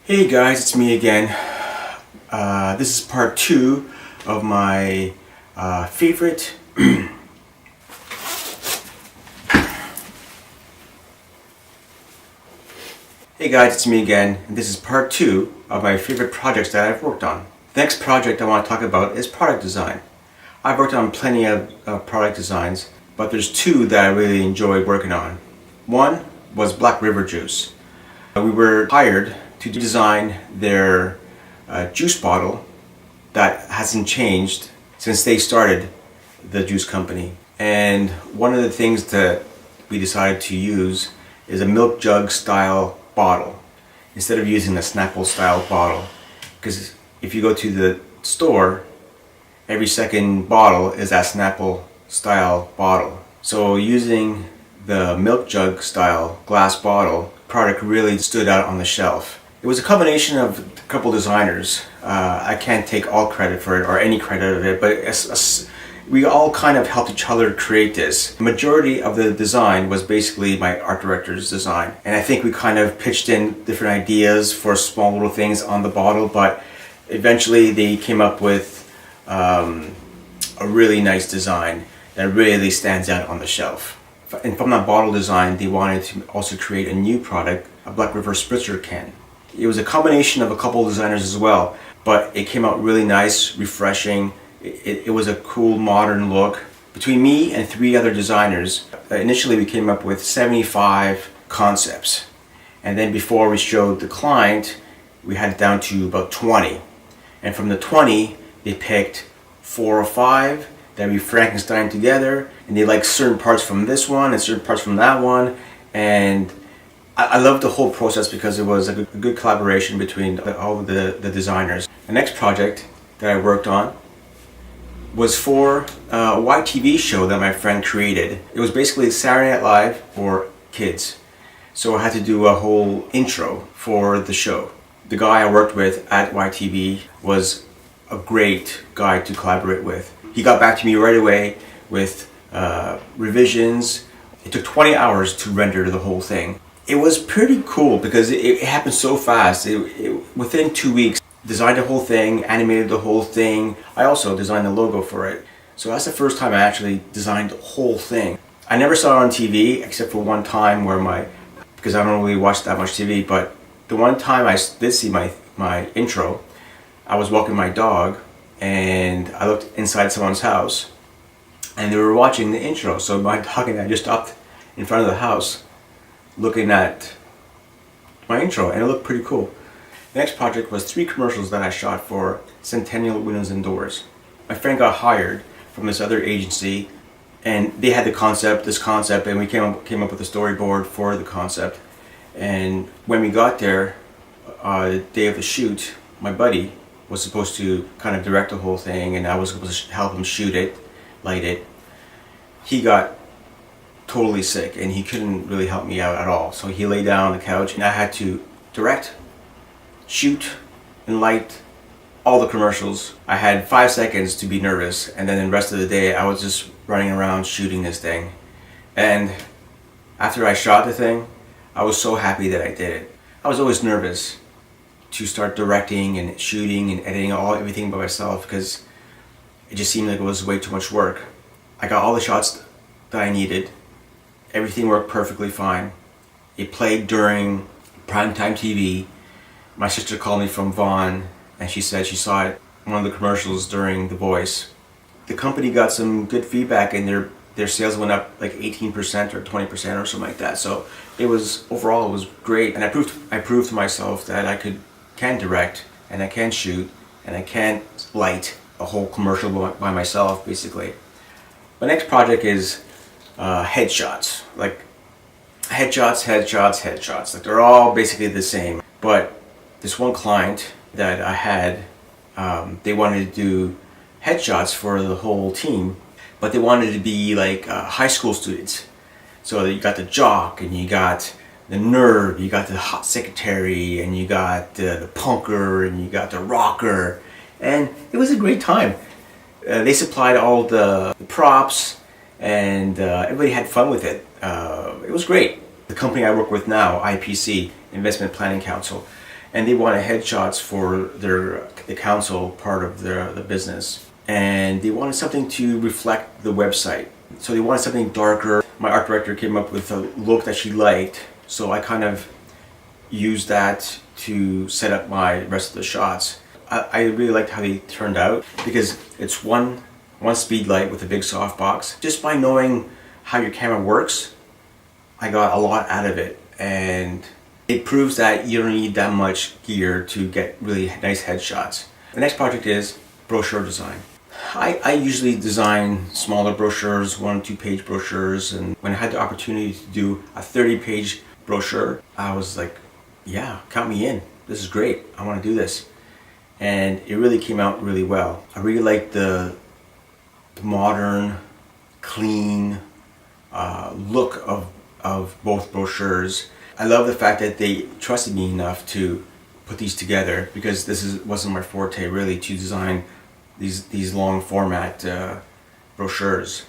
Hey guys, it's me again. This is part 2 of my favorite Hey guys, it's me again, and this is part 2 of my favorite projects that I've worked on. The next project I want to talk about is product design. I've worked on plenty of product designs, but there's 2 that I really enjoyed working on. One was Black River Juice. We were hired to design their juice bottle that hasn't changed since they started the juice company. And one of the things that we decided to use is a milk jug style bottle instead of using a Snapple style bottle, because if you go to the store, every second bottle is that Snapple style bottle. So using the milk jug style glass bottle product really stood out on the shelf. It was a combination of a couple designers. I can't take all credit for it or any credit of it, but we all kind of helped each other create this. The majority of the design was basically my art director's design, and I think we kind of pitched in different ideas for small little things on the bottle, but eventually they came up with a really nice design that really stands out on the shelf. And from that bottle design, they wanted to also create a new product, a Black River Spritzer can. It was a combination of a couple of designers as well, but it came out really nice, refreshing. It was a cool modern look. Between me and 3 other designers, initially we came up with 75 concepts. And then before we showed the client, we had it down to about 20. And from the 20, they picked 4 or 5 that we Frankenstein together, and they like certain parts from this one and certain parts from that one. And I loved the whole process because it was a good collaboration between all of the designers. The next project that I worked on was for a YTV show that my friend created. It was basically Saturday Night Live for kids. So I had to do a whole intro for the show. The guy I worked with at YTV was a great guy to collaborate with. He got back to me right away with revisions. It took 20 hours to render the whole thing. It was pretty cool because it happened so fast. Within 2 weeks, designed the whole thing, animated the whole thing. I also designed the logo for it. So that's the first time I actually designed the whole thing. I never saw it on TV except for one time where because I don't really watch that much TV, but the one time I did see my intro, I was walking my dog and I looked inside someone's house and they were watching the intro. So my dog and I just stopped in front of the house looking at my intro, and it looked pretty cool. The next project was 3 commercials that I shot for Centennial Windows and Doors. My friend got hired from this other agency, and they had this concept, and we came up with a storyboard for the concept. And when we got there, the day of the shoot, my buddy was supposed to kind of direct the whole thing, and I was supposed to help him shoot it, light it. He got totally sick and he couldn't really help me out at all. So he lay down on the couch and I had to direct, shoot, and light all the commercials. I had 5 seconds to be nervous, and then the rest of the day I was just running around shooting this thing. And after I shot the thing, I was so happy that I did it. I was always nervous to start directing and shooting and editing everything by myself because it just seemed like it was way too much work. I got all the shots that I needed. Everything worked perfectly fine. It played during primetime TV. My sister called me from Vaughan and she said she saw it, one of the commercials during The Voice. The company got some good feedback and their sales went up like 18% or 20% or something like that. So overall it was great, and I proved to myself that I can direct and I can shoot and I can light a whole commercial by myself basically. My next project is headshots. Like headshots. Like they're all basically the same. But this one client that I had, they wanted to do headshots for the whole team, but they wanted to be like high school students. So you got the jock, and you got the nerd, you got the hot secretary, and you got the punker, and you got the rocker, and it was a great time. They supplied all the props, and everybody had fun with it. It was great. The company I work with now, IPC, Investment Planning Council, and they wanted headshots for the council part of the business, and they wanted something to reflect the website. So they wanted something darker. My art director came up with a look that she liked, so I kind of used that to set up my rest of the shots. I really liked how they turned out because it's one speed light with a big softbox. Just by knowing how your camera works, I got a lot out of it, and it proves that you don't need that much gear to get really nice headshots. The next project is brochure design. I usually design smaller brochures, 1 or 2 page brochures, and when I had the opportunity to do a 30-page brochure, I was like, yeah, count me in. This is great. I want to do this. And it really came out really well. I really liked the modern, clean look of both brochures. I love the fact that they trusted me enough to put these together, because wasn't my forte really, to design these long format brochures.